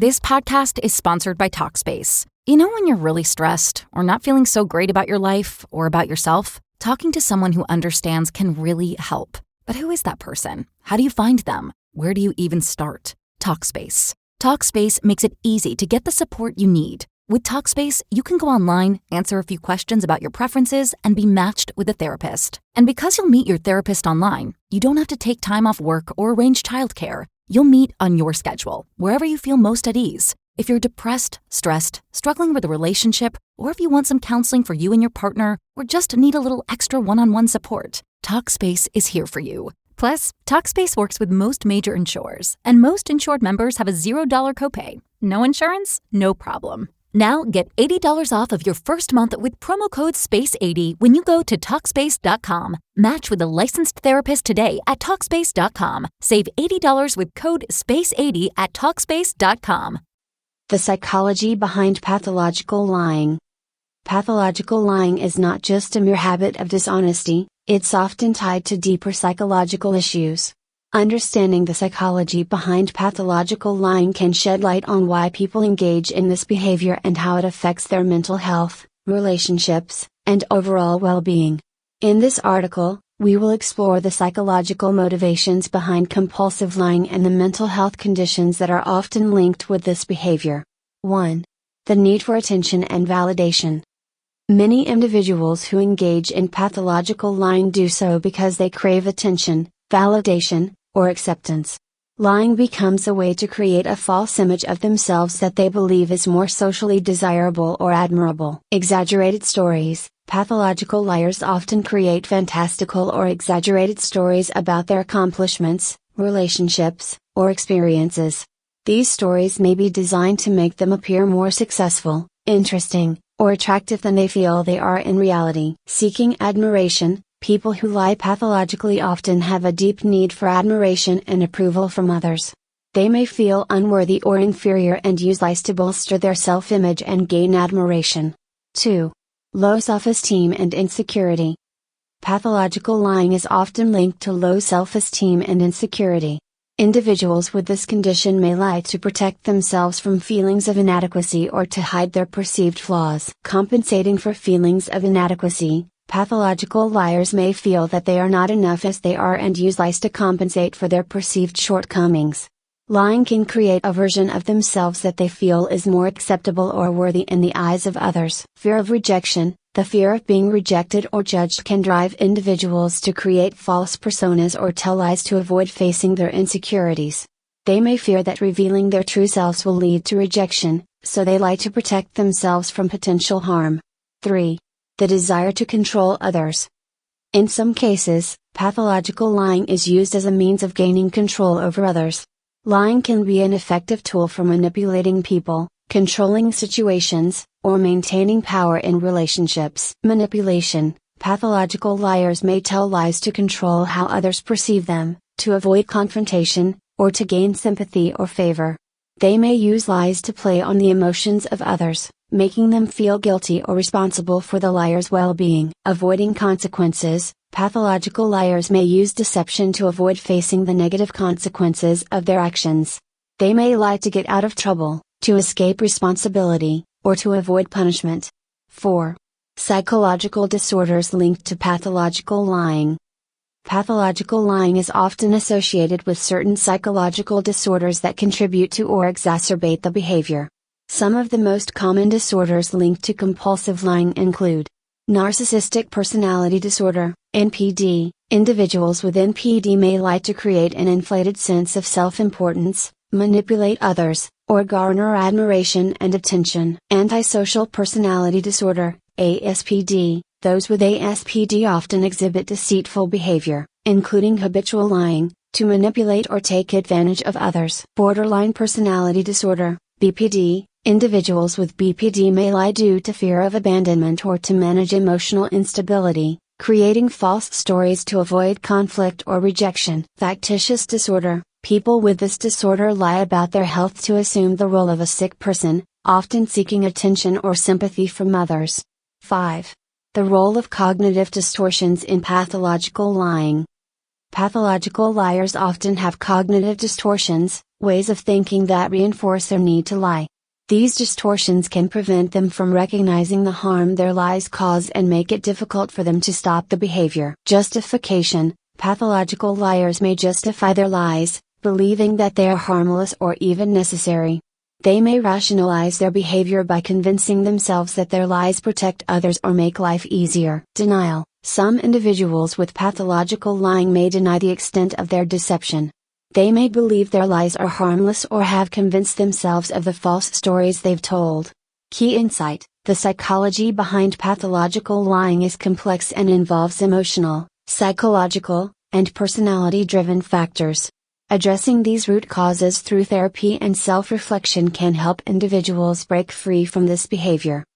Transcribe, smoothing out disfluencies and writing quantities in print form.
This podcast is sponsored by Talkspace. You know when you're really stressed or not feeling so great about your life or about yourself? Talking to someone who understands can really help. But who is that person? How do you find them? Where do you even start? Talkspace. Talkspace makes it easy to get the support you need. With Talkspace, you can go online, answer a few questions about your preferences, and be matched with a therapist. And because you'll meet your therapist online, you don't have to take time off work or arrange childcare. You'll meet on your schedule, wherever you feel most at ease. If you're depressed, stressed, struggling with a relationship, or if you want some counseling for you and your partner, or just need a little extra one-on-one support, Talkspace is here for you. Plus, Talkspace works with most major insurers, and most insured members have a $0 copay. No insurance? No problem. Now get $80 off of your first month with promo code SPACE80 when you go to Talkspace.com. Match with a licensed therapist today at Talkspace.com. Save $80 with code SPACE80 at Talkspace.com. The psychology behind pathological lying. Pathological lying is not just a mere habit of dishonesty, it's often tied to deeper psychological issues. Understanding the psychology behind pathological lying can shed light on why people engage in this behavior and how it affects their mental health, relationships, and overall well-being. In this article, we will explore the psychological motivations behind compulsive lying and the mental health conditions that are often linked with this behavior. 1. The need for attention and validation. Many individuals who engage in pathological lying do so because they crave attention, validation, or acceptance. Lying becomes a way to create a false image of themselves that they believe is more socially desirable or admirable. Exaggerated stories. Pathological liars often create fantastical or exaggerated stories about their accomplishments, relationships, or experiences. These stories may be designed to make them appear more successful, interesting, or attractive than they feel they are in reality. Seeking admiration. People who lie pathologically often have a deep need for admiration and approval from others. They may feel unworthy or inferior and use lies to bolster their self-image and gain admiration. 2. Low self-esteem and insecurity. Pathological lying is often linked to low self-esteem and insecurity. Individuals with this condition may lie to protect themselves from feelings of inadequacy or to hide their perceived flaws. Compensating for feelings of inadequacy. Pathological liars may feel that they are not enough as they are and use lies to compensate for their perceived shortcomings. Lying can create a version of themselves that they feel is more acceptable or worthy in the eyes of others. Fear of rejection. The fear of being rejected or judged can drive individuals to create false personas or tell lies to avoid facing their insecurities. They may fear that revealing their true selves will lead to rejection, so they lie to protect themselves from potential harm. 3. The desire to control others. In some cases, pathological lying is used as a means of gaining control over others. Lying can be an effective tool for manipulating people, controlling situations, or maintaining power in relationships. Manipulation. Pathological liars may tell lies to control how others perceive them, to avoid confrontation, or to gain sympathy or favor. They may use lies to play on the emotions of others, making them feel guilty or responsible for the liar's well-being. Avoiding consequences. Pathological liars may use deception to avoid facing the negative consequences of their actions. They may lie to get out of trouble, to escape responsibility, or to avoid punishment. 4. Psychological disorders linked to pathological lying. Pathological lying is often associated with certain psychological disorders that contribute to or exacerbate the behavior. Some of the most common disorders linked to compulsive lying include narcissistic personality disorder, NPD. Individuals with NPD may lie to create an inflated sense of self-importance, manipulate others, or garner admiration and attention. Antisocial personality disorder, ASPD. Those with ASPD often exhibit deceitful behavior, including habitual lying, to manipulate or take advantage of others. Borderline personality disorder, BPD. Individuals with BPD may lie due to fear of abandonment or to manage emotional instability, creating false stories to avoid conflict or rejection. Factitious disorder. People with this disorder lie about their health to assume the role of a sick person, often seeking attention or sympathy from others. 5. The role of cognitive distortions in pathological lying. Pathological liars often have cognitive distortions, ways of thinking that reinforce their need to lie. These distortions can prevent them from recognizing the harm their lies cause and make it difficult for them to stop the behavior. Justification. Pathological liars may justify their lies, believing that they are harmless or even necessary. They may rationalize their behavior by convincing themselves that their lies protect others or make life easier. Denial. Some individuals with pathological lying may deny the extent of their deception. They may believe their lies are harmless or have convinced themselves of the false stories they've told. Key insight. The psychology behind pathological lying is complex and involves emotional, psychological, and personality-driven factors. Addressing these root causes through therapy and self-reflection can help individuals break free from this behavior.